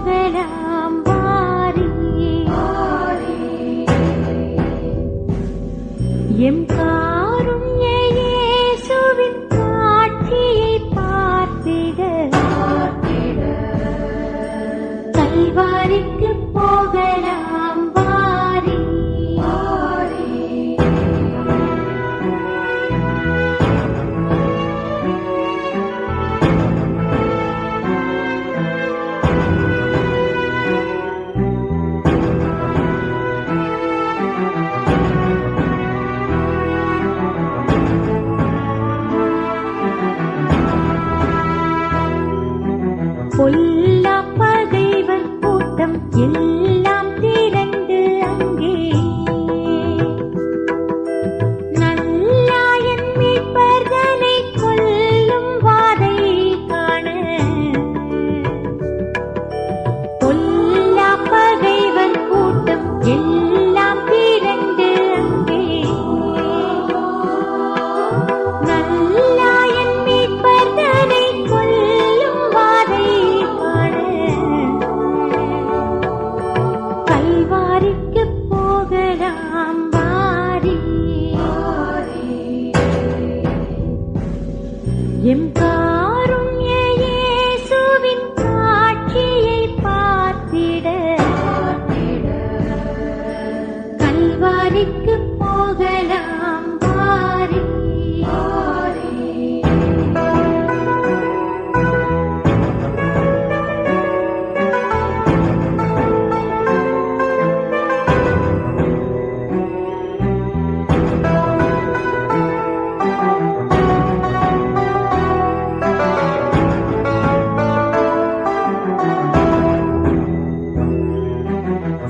போகலாம் வாரி. எம் காருண்ய இயேசுவின் காட்சியை பார்த்திட கல்வாரிக்கு போகலாம் வாரி. பொல்லா பகைவர் கூட்டம் எல்லாம் திரண்டு அங்கே நல்லாயன் மீட்பர்களை கொல்லும் வாதை காண. பொல்லா பகைவர் கூட்டம் எல்லாம் திரண்டு அங்கே நல்லாயன் மீட்பர்களை கொல்லும் வாதை கல்வாரிக்கு போகலாம் வாரி. எம் காருண்ய இயேசுவின் காட்சியை பார்த்திட கல்வாரிக்கு போகலாம் வாரி.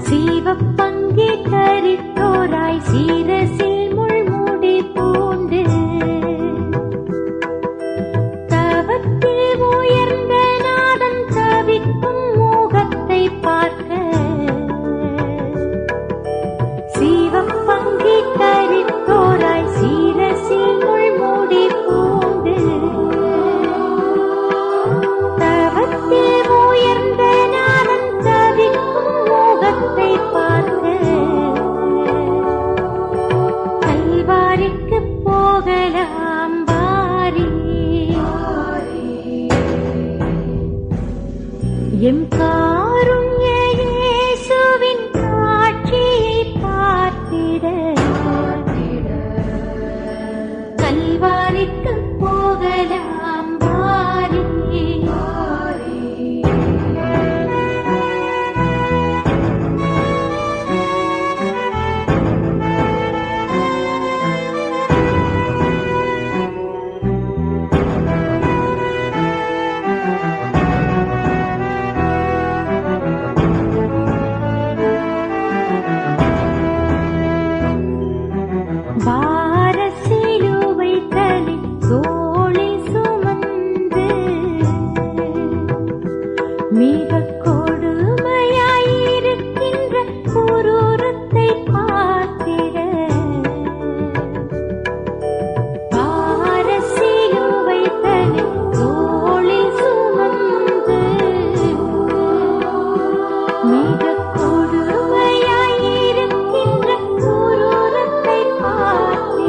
சீவப்பங்கே தரித்தோராய் சீரசில் முள்முடி பூண்டு தவத்தில் உயர்ந்த நாதன் தவிக்கும் மோகத்தை பார்க்க. சீவப்பங்கே தரித்தோராய் சீரசில் முள்முடி பூண்டு தவத்தில் உயர்ந்த நாதன் தவிக்கும் மோகத்தை பார்க்க கல்வாரிக்கு போகலாம் வாரி. எம் காருண்ய இயேசுவின் காட்சியை பார்த்திட கல்வாரிக்கு போகலாம் வாரி. பாரசிலுவை தலை தோளி சுமந்து மிக கொடுமையாயிருக்கின்ற குரூரத்தை பார்த்திட. பாரசிலுவை தலை தோளி சுமந்து மிக கொடுமையாயிருக்கின்ற குரூரத்தை பார்த்திட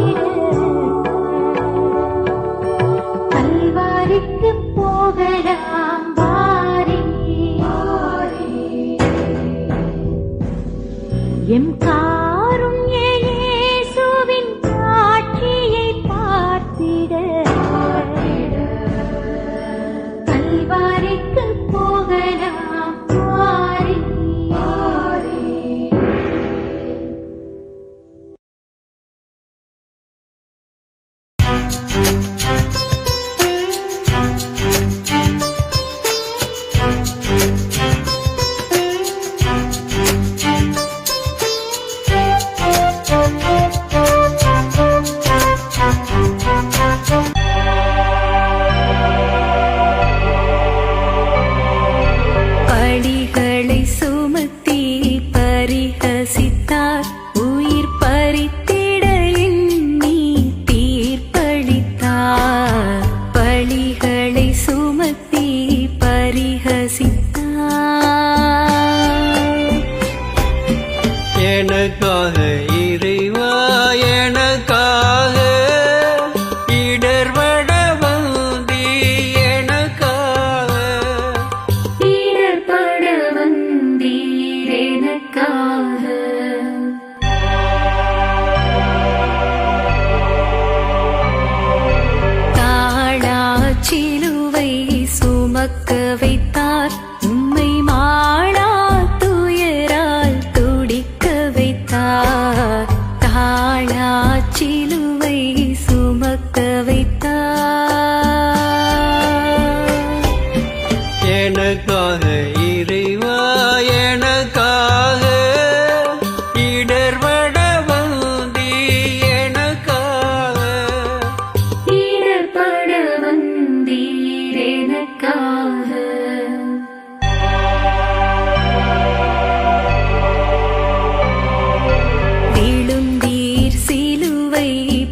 சுமக்க வைத்தார் உம்மை மாளா துயரால் துடிக்க வைத்தார் தாழா சிலுவை சுமக்க வைத்தார் எனக்காக இறைவா எனக்காக இடர்பட வந்தி எனக்காக இடர்பட வந்தீர் எனக்காக விழுந்தீர் சிலுவை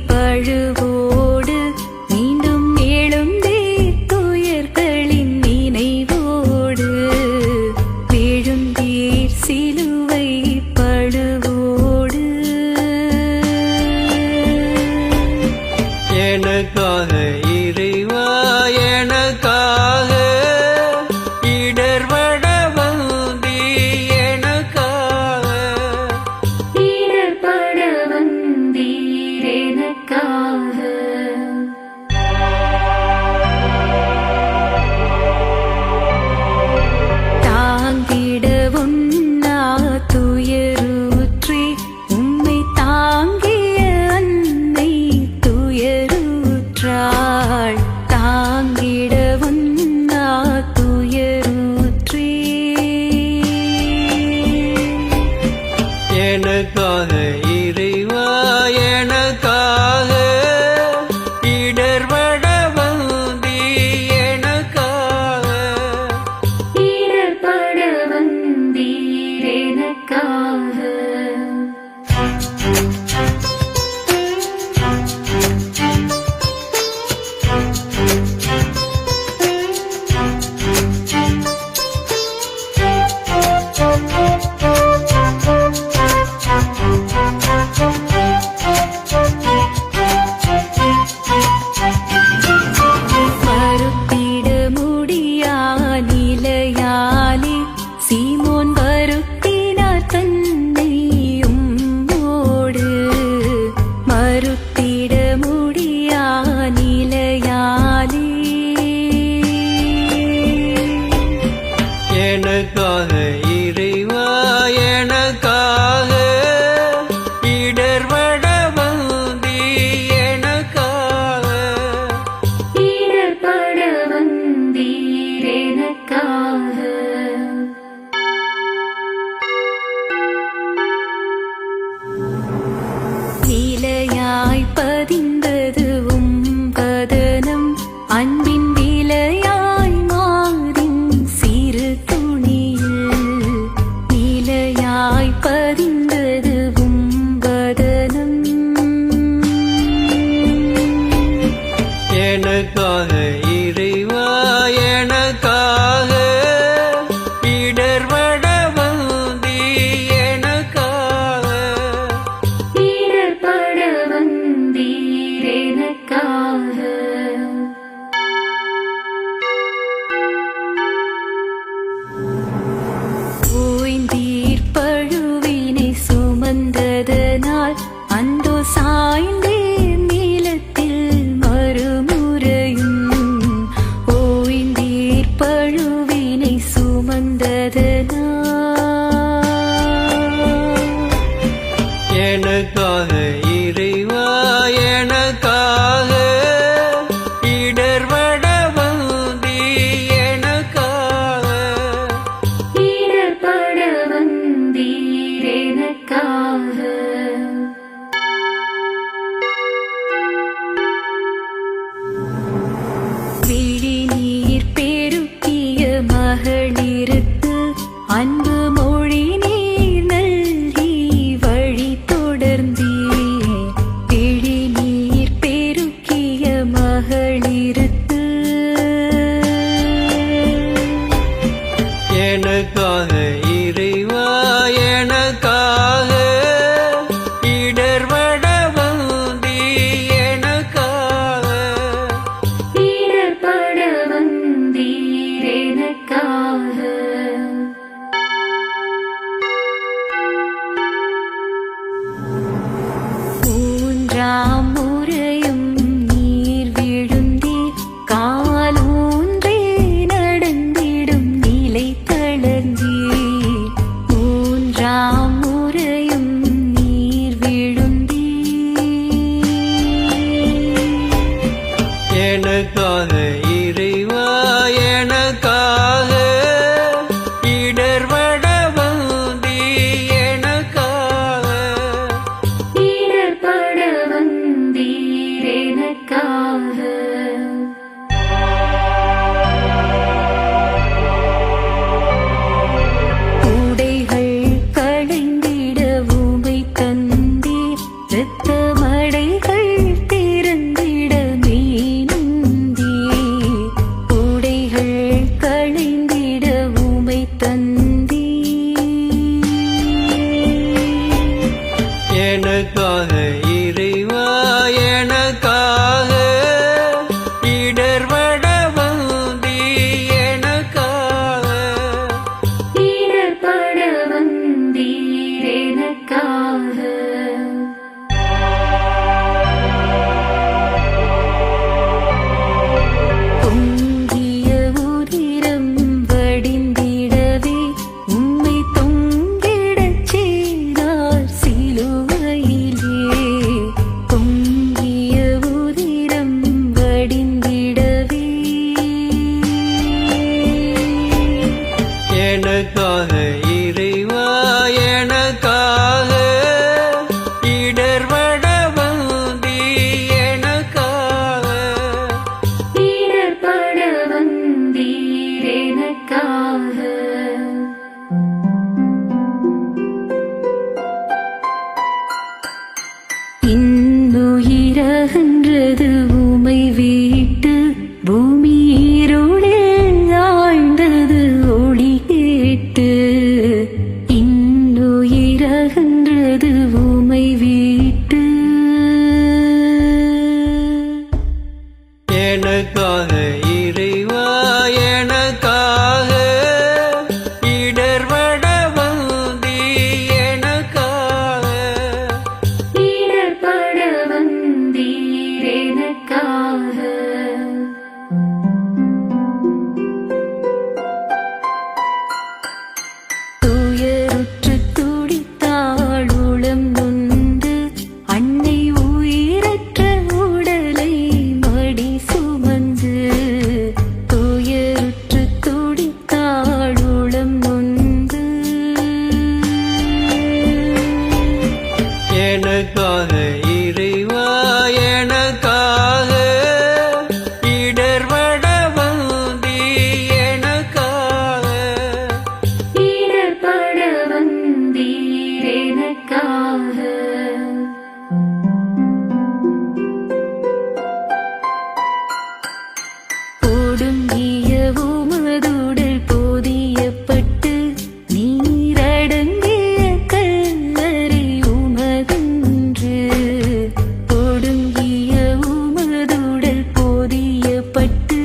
பழுவோடு மீண்டும் எழுந்தீர் துயர்களின் நினைவோடு விழுந்தீர் சிலுவை பழுவோடு எனக்காக இறைவா எனக்காக இடர்பட வந்தி எனக்காக இடர்பட வந்தீர் எனக்காக தாங்கிட உண்ணா துயருற்றி உம்மை தாங்கிய அன்னை துயருற்றாள் தாங்கிட உண்ணா துயருற்றி எனக்காக இறைவா எனக்காக இடர்பட வந்தி எனக்காக இடர்பட வந்தீர் எனக்காக மறுத்திட முடியா நிலையாலே சீமோன் வருத்தினார் தன்னை உம்மோடு மறுத்திட முடியா நிலையாலே எனக்காக இறைவா எனக்காக இடர்பட வந்தி எனக்காக இடர்பட வந்தீர் எனக்காக நிலையாய் பதிந்தது வதனம் அன்பின் விலையாய் மாறின் சிறு துணியில் நிலையாய் பதிந்தது வதனம் எனக்காக இறைவா எனக்காக இடர்பட வந்தி எனக்காக இடர்பட வந்தீர் எனக்காக ஓய்ந்தீர் பழுவினை சுமந்ததனால் அந்தோ சாய்ந்தீர் நீளத்தில் மறுமுறையும் எனக்காக இறைவா எனக்காக இடர்பட வந்தி எனக்காக இடர்பட வந்தீர் எனக்காக உடைகள் களைந்திட உமை தந்தீர் இரத்தமடைகள் திறந்திட மீனந்தீர் உடைகள் களைந்திட உமை தந்தீர் எனக்காக இறைவா எனக்காக இடர்பட வந்தி எனக்காக இடர்பட வந்தீர் எனக்காக பொங்கிய உதிரம் வடிந்திடவே உம்மை தொங்கிடச் செய்தார் சிலுவையிலே பொங்கிய உதிரம் வடிந்திடவே எனக்காக இறைவா எனக்காக இடர்பட வந்தி எனக்காக இடர்பட வந்தீர் எனக்காக இன்னுயிரகன்றது உமை வீட்டு பூமி இருளில் ஆழ்ந்தது ஒளி கேட்டு இன்னுயிரகன்றது உமை வீட்டு எனக்காக இறைவா எனக்காக இடர்பட வந்தி எனக்காக இடர்பட வந்தீர் எனக்காக துயருற்று துடித்தாள் உளம் நொந்து அன்னை உயிரற்ற உடலை மடி சுமந்து துயருற்று துடித்தாள் உளம் நொந்து எனக்காக இறைவா எனக்காக இடர்பட வந்தி எனக்காக இடர்பட வந்தீர் எனக்காக ஒடுங்கிய உமதுடல் போதியப்பட்டு நீரடங்கிய கல்லறை உமதென்று ஒடுங்கிய உமதுடல் போதியப்பட்டு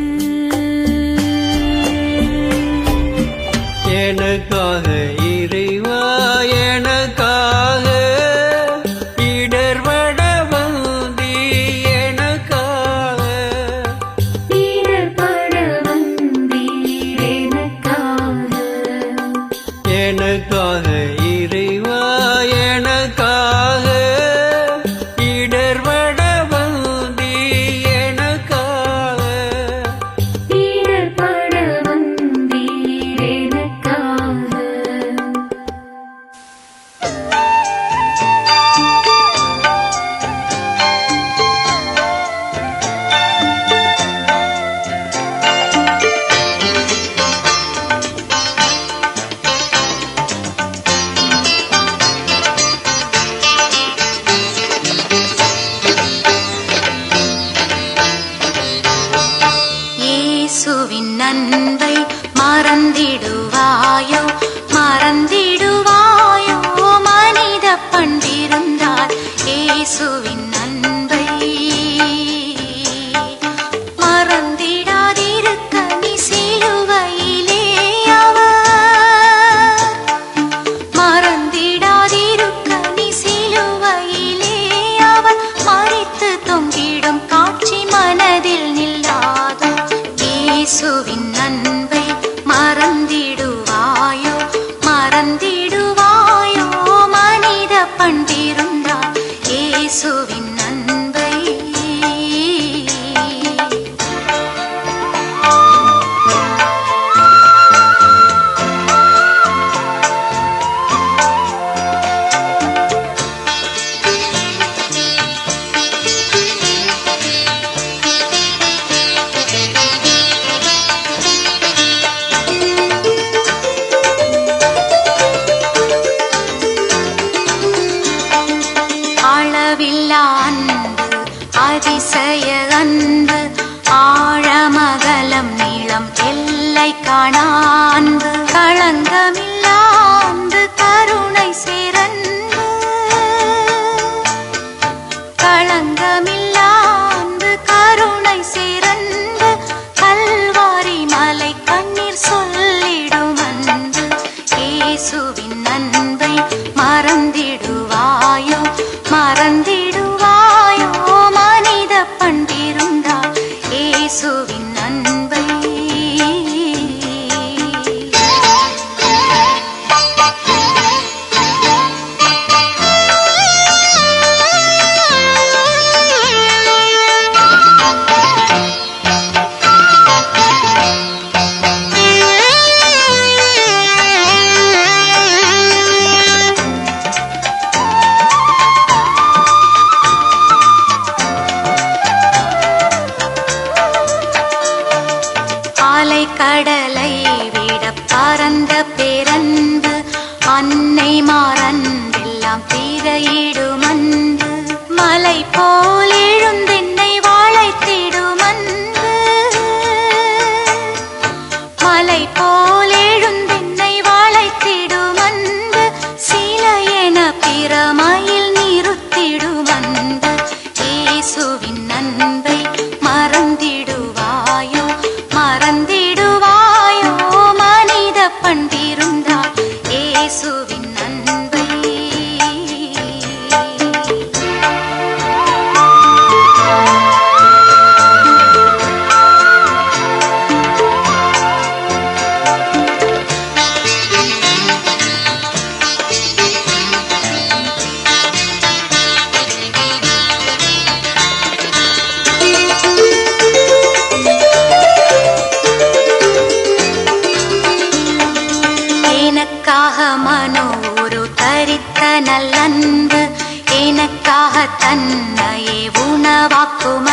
எனக்காக இறைவா எனக்காக இடர்பட வந்தி எனக்காக இடர்பட வந்தீர் எனக்காக எனக்காக இறைவா எனக்காக இடர்பட வந்தி எனக்காக இடர்பட வந்தீர் எனக்காக இயேசுவின் அன்பை மறந்திடுவாயோ மறந்திடுவாயோ மனித பண்பிருந்தால் இயேசுவின் அன்பை மறந்திடாதிருக்க நீ சிலுவையிலே அவர் மறந்திடாதிருக்க நீ சிலுவையிலே அவர் மரித்து தொங்கிடும் காட்சி மனதில் நில்லாதோ இயேசுவின் அன்பை மறந்திடுவாயோ மறந்திடுவாயோ மனித பண்பிருந்தால் இயேசுவின் அன்பை போல் எழுந்தென்னை வாழைத்திடும் அன்பு மலை போல் எழுந்தென்னை வாழைத்திடும் அன்பு சிலை என பிரமையில் நிறுத்திடும் அன்பு இயேசுவின் அன்பை மறந்திடுவாயோ மறந்திடுவாயோ மனித பண்பிருந்தால் இயேசுவின் அன்பை எனக்காக மனோரு தரித்த நல்லன்பு எனக்காக தன்னையே உணவாக்கும்